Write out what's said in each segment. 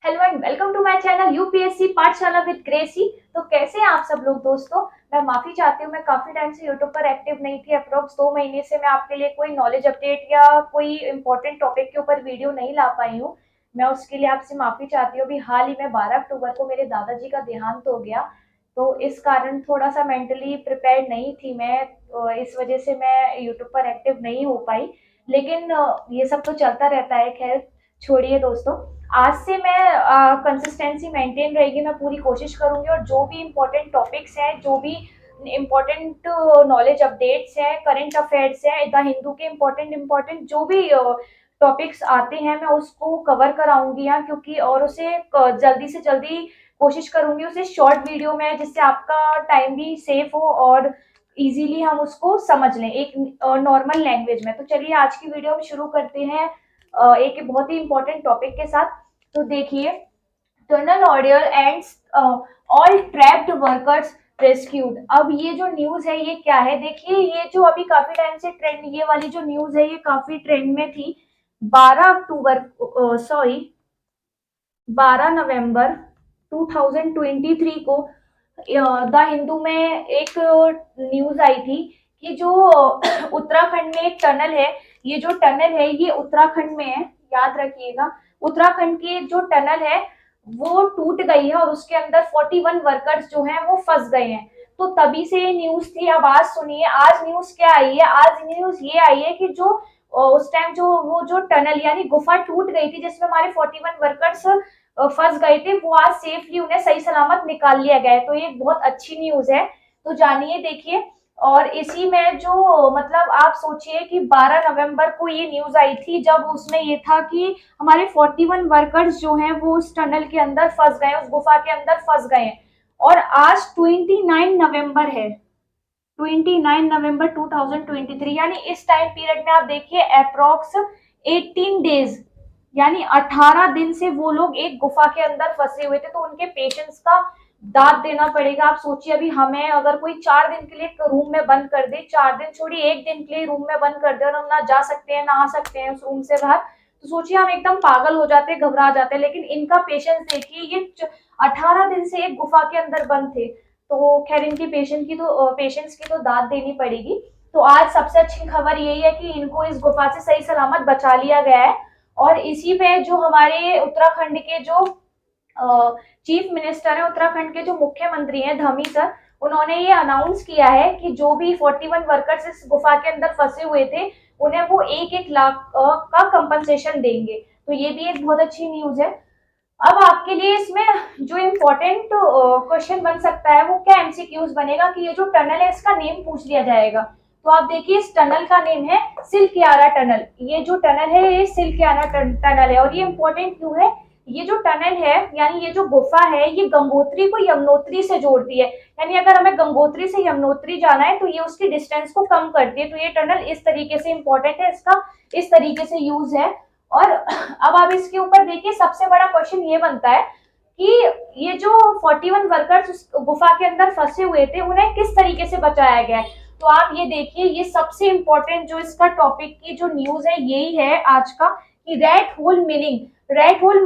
Hello and welcome to my channel UPSC Pathshala with Gracy. तो कैसे हैं आप सब लोग दोस्तों। मैं माफी चाहती हूँ, मैं काफी टाइम से यूट्यूब पर एक्टिव नहीं थी। अप्रोक्स 2 महीने से मैं आपके लिए कोई नॉलेज अपडेट या कोई इंपॉर्टेंट टॉपिक के ऊपर वीडियो नहीं ला पाई हूँ। मैं उसके लिए आपसे माफी चाहती हूँ। अभी हाल ही में 12 अक्टूबर को मेरे दादाजी का देहांत हो गया, तो इस कारण थोड़ा सा मेंटली प्रिपेयर्ड नहीं थी मैं। इस वजह से मैं यूट्यूब पर एक्टिव नहीं हो पाई। लेकिन ये सब तो चलता रहता है। खैर छोड़िए दोस्तों, आज से मैं कंसिस्टेंसी मेंटेन रहेगी। मैं पूरी कोशिश करूंगी और जो भी इम्पोर्टेंट टॉपिक्स हैं, जो भी इम्पोर्टेंट नॉलेज अपडेट्स हैं, करंट अफेयर्स हैं, द हिंदू के इम्पोर्टेंट इम्पोर्टेंट जो भी टॉपिक्स आते हैं मैं उसको कवर कराऊंगी यहाँ, क्योंकि और उसे जल्दी से जल्दी कोशिश करूंगी उसे शॉर्ट वीडियो में, जिससे आपका टाइम भी सेफ हो और इजीली हम उसको समझ लें एक नॉर्मल लैंग्वेज में। तो चलिए आज की वीडियो हम शुरू करते हैं एक बहुत ही इंपॉर्टेंट टॉपिक के साथ। तो देखिए, tunnel ordeal end all trapped workers rescued. अब ये जो न्यूज है ये क्या है, देखिए ये जो अभी काफी टाइम से ट्रेंड, ये वाली जो न्यूज है ये काफी ट्रेंड में थी। 12 अक्टूबर, सॉरी 12 नवंबर 2023 को द हिंदू में एक न्यूज आई थी कि जो उत्तराखंड में एक टनल है, ये जो टनल है ये उत्तराखंड में है, याद रखिएगा। उत्तराखंड की जो टनल है वो टूट गई है और उसके अंदर 41 वर्कर्स जो हैं वो फंस गए हैं। तो तभी से ये न्यूज थी। अब आज सुनिए, आज न्यूज क्या आई है। आज न्यूज ये आई है कि जो उस टाइम जो वो जो टनल यानी गुफा टूट गई थी जिसमें हमारे 41 वर्कर्स फंस गए थे, वो आज सेफली उन्हें सही सलामत निकाल लिया गया है। तो ये बहुत अच्छी न्यूज है। तो जानिए, देखिए। और इसी में जो मतलब आप सोचिए कि 12 नवंबर को ये न्यूज आई थी, जब उसमें ये था कि हमारे 41 वर्कर्स जो हैं वो उस टनल के अंदर फंस गए, उस गुफा के अंदर फंस गए हैं। और आज 29 नवंबर है, 29 नवंबर 2023, यानी इस टाइम पीरियड में आप देखिए अप्रोक्स 18 डेज यानी 18 दिन से वो लोग एक गुफा के अंदर फंसे हुए थे। तो उनके पेशेंस का दाद देना पड़ेगा। आप सोचिए, अभी हमें अगर कोई 4 दिन के लिए रूम में बंद कर दे, 4 दिन छोड़िए, एक दिन के लिए रूम में बंद कर दे और हम ना जा सकते हैं ना आ सकते हैं उस रूम से बाहर, तो सोचिए हम एकदम पागल हो जाते हैं, घबरा जाते हैं। लेकिन इनका पेशेंस देखिए, ये 18 दिन से एक गुफा के अंदर बंद थे। तो खैर इनकी पेशेंस की तो दाद देनी पड़ेगी। तो आज सबसे अच्छी खबर यही है कि इनको इस गुफा से सही सलामत बचा लिया गया है। और इसी पे जो हमारे उत्तराखंड के जो चीफ मिनिस्टर है, उत्तराखंड के जो मुख्यमंत्री हैं धमी सर, उन्होंने ये अनाउंस किया है कि जो भी 41 वर्कर्स इस गुफा के अंदर फंसे हुए थे उन्हें वो 1-1 लाख का कंपनसेशन देंगे। तो ये भी एक बहुत अच्छी न्यूज है। अब आपके लिए इसमें जो इम्पोर्टेंट क्वेश्चन बन सकता है वो क्या एमसीक्यूज बनेगा कि ये जो टनल है इसका नेम पूछ लिया जाएगा। तो आप देखिए, इस टनल का नेम है सिल्कियारा टनल। ये जो टनल है ये सिल्कियारा टनल है। और ये इम्पोर्टेंट क्यों है, ये जो टनल है यानी ये जो गुफा है ये गंगोत्री को यमुनोत्री से जोड़ती है। यानी अगर हमें गंगोत्री से यमुनोत्री जाना है तो ये उसकी डिस्टेंस को कम करती है। तो ये टनल इस तरीके से इम्पोर्टेंट है, इसका इस तरीके से यूज है। और अब आप इसके ऊपर देखिए, सबसे बड़ा क्वेश्चन ये बनता है कि ये जो 41 वर्कर्स उस गुफा के अंदर फंसे हुए थे उन्हें किस तरीके से बचाया गया है। तो आप ये देखिए, ये सबसे इंपॉर्टेंट जो इसका टॉपिक की जो न्यूज है यही है आज का, कि रेड होल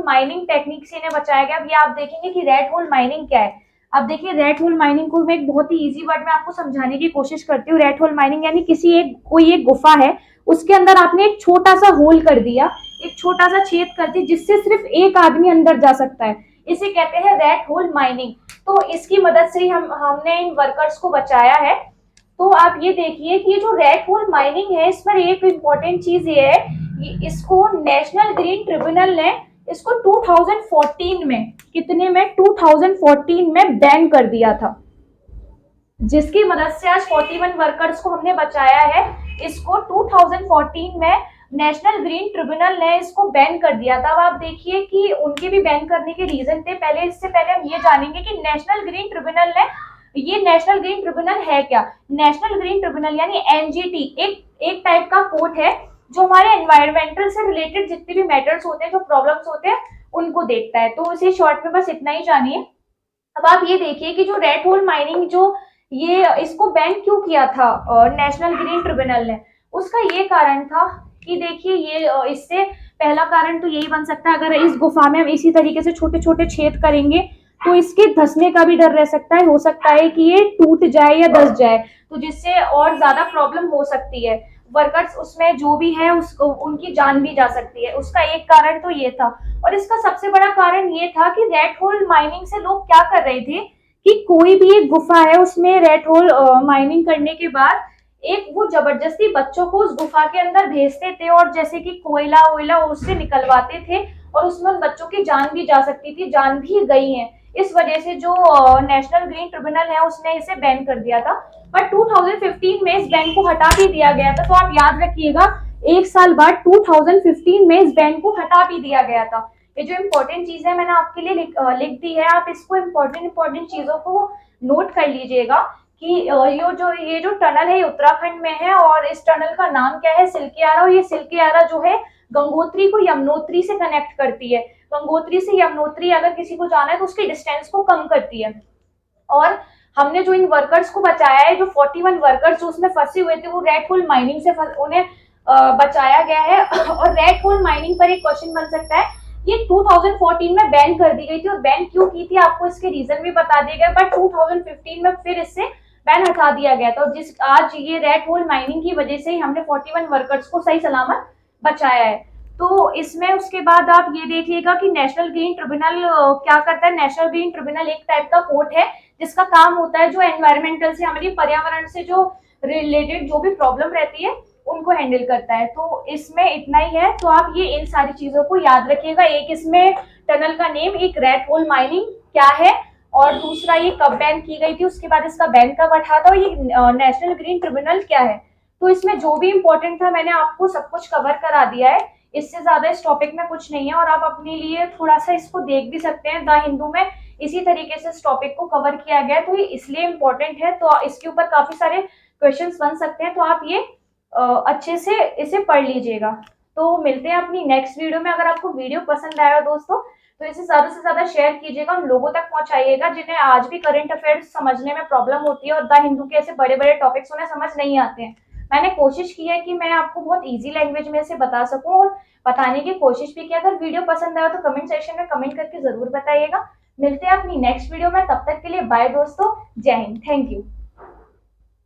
माइनिंग टेक्निक से इन्हें बचाया गया। अब ये आप देखेंगे कि रेड होल माइनिंग क्या है। अब देखिए, रेड होल माइनिंग को मैं एक बहुत ही इजी वर्ड में आपको समझाने की कोशिश करती हूँ। रेड होल माइनिंग यानी कोई एक गुफा है, उसके अंदर आपने एक छोटा सा होल कर दिया, एक छोटा सा छेद कर दिया जिससे सिर्फ एक आदमी अंदर जा सकता है। इसे कहते हैं रेड होल माइनिंग। तो इसकी मदद से ही हमने इन वर्कर्स को बचाया है। तो आप ये देखिए कि ये जो रेड होल माइनिंग है, इस पर एक इम्पोर्टेंट चीज ये है, इसको नेशनल ग्रीन ट्रिब्यूनल ने इसको 2014 में, कितने में, 2014 में बैन कर दिया था, जिसकी मदद से आज 41 वर्कर्स को हमने बचाया है। इसको 2014 में नेशनल ग्रीन ट्रिब्यूनल ने इसको बैन कर दिया था। अब आप देखिए कि उनके भी बैन करने के रीजन थे। इससे पहले हम ये जानेंगे कि नेशनल ग्रीन ट्रिब्यूनल है क्या। नेशनल ग्रीन ट्रिब्यूनल यानी एनजीटी एक टाइप का कोर्ट है जो हमारे एनवायरमेंटल से रिलेटेड जितने भी मैटर्स होते हैं, जो प्रॉब्लम्स होते हैं, उनको देखता है। तो इसी शॉर्ट में बस इतना ही जानिए। अब आप ये देखिए कि जो रेड होल माइनिंग जो ये इसको बैन क्यों किया था नेशनल ग्रीन ट्रिब्यूनल ने, उसका ये कारण था कि देखिए ये इससे पहला कारण तो यही बन सकता है, अगर इस गुफा में हम इसी तरीके से छोटे छोटे छेद करेंगे तो इसके धंसने का भी डर रह सकता है, हो सकता है कि ये टूट जाए या धंस जाए, तो जिससे और ज्यादा प्रॉब्लम हो सकती है। वर्कर्स उसमें जो भी है उसको उनकी जान भी जा सकती है। उसका एक कारण तो ये था। और इसका सबसे बड़ा कारण ये था कि रेड होल माइनिंग से लोग क्या कर रहे थे कि कोई भी एक गुफा है उसमें रेड होल माइनिंग करने के बाद एक वो जबरदस्ती बच्चों को उस गुफा के अंदर भेजते थे और जैसे कि कोयला वोयला उससे निकलवाते थे और उसमें उन बच्चों की जान भी जा सकती थी, जान भी गई है। इस वजह से जो नेशनल ग्रीन ट्रिब्यूनल है उसने इसे बैन कर दिया था। बट 2015 में इस बैन को हटा भी दिया गया था। तो आप याद रखिएगा, एक साल बाद 2015 में इस बैन को हटा भी दिया गया था। ये जो इम्पोर्टेंट चीज है मैंने आपके लिए लिख दी है, आप इसको इम्पोर्टेंट चीजों को नोट कर लीजिएगा कि ये जो टनल है ये उत्तराखंड में है और इस टनल का नाम क्या है, सिल्कियारा। और ये सिल्कियारा जो है गंगोत्री को यमुनोत्री से कनेक्ट करती है। गंगोत्री से यमुनोत्री अगर किसी को जाना है तो उसकी डिस्टेंस को कम करती है। और हमने जो इन वर्कर्स को बचाया है, जो 41 वर्कर्स जो उसमें फंसे हुए थे वो रेड होल माइनिंग से उन्हें बचाया गया है। और रेड होल माइनिंग पर एक क्वेश्चन बन सकता है, ये 2014 में बैन कर दी गई थी और बैन क्यों की थी आपको इसके रीजन भी बता दिए गए, बट 2015 में फिर इससे बैन हटा दिया गया था। और जिस आज ये रेड होल माइनिंग की वजह से ही हमने 41 वर्कर्स को सही सलामत बचाया है। तो इसमें उसके बाद आप ये देखिएगा कि नेशनल ग्रीन ट्रिब्यूनल क्या करता है। नेशनल ग्रीन ट्रिब्यूनल एक टाइप का कोर्ट है जिसका काम होता है जो एनवायरमेंटल से, हमारी पर्यावरण से जो रिलेटेड जो भी प्रॉब्लम रहती है उनको हैंडल करता है। तो इसमें इतना ही है। तो आप ये इन सारी चीजों को याद रखिएगा। एक इसमें टनल का नेम, एक रेड होल माइनिंग क्या है, और दूसरा ये कब बैन की गई थी, उसके बाद इसका बैन कब हटा था, और ये नेशनल ग्रीन ट्रिब्यूनल क्या है। तो इसमें जो भी इम्पोर्टेंट था मैंने आपको सब कुछ कवर करा दिया है। इससे ज्यादा इस टॉपिक में कुछ नहीं है और आप अपने लिए थोड़ा सा इसको देख भी सकते हैं। द हिंदू में इसी तरीके से इस टॉपिक को कवर किया गया है, तो ये इसलिए इम्पोर्टेंट है। तो इसके ऊपर काफी सारे क्वेश्चंस बन सकते हैं, तो आप ये अच्छे से इसे पढ़ लीजिएगा। तो मिलते हैं अपनी नेक्स्ट वीडियो में। अगर आपको वीडियो पसंद आया दोस्तों तो इसे ज्यादा से ज्यादा शेयर कीजिएगा, उन लोगों तक पहुंचाइएगा जिन्हें आज भी करंट अफेयर्स समझने में प्रॉब्लम होती है और द हिंदू के ऐसे बड़े बड़े टॉपिक्स उन्हें समझ नहीं आते हैं। मैंने कोशिश की है कि मैं आपको बहुत इजी लैंग्वेज में इसे बता सकूं और बताने की कोशिश भी की। अगर वीडियो पसंद आया तो कमेंट सेक्शन में कमेंट करके जरूर बताइएगा। मिलते हैं अपनी नेक्स्ट वीडियो में, तब तक के लिए बाय दोस्तों, जय हिंद, थैंक यू।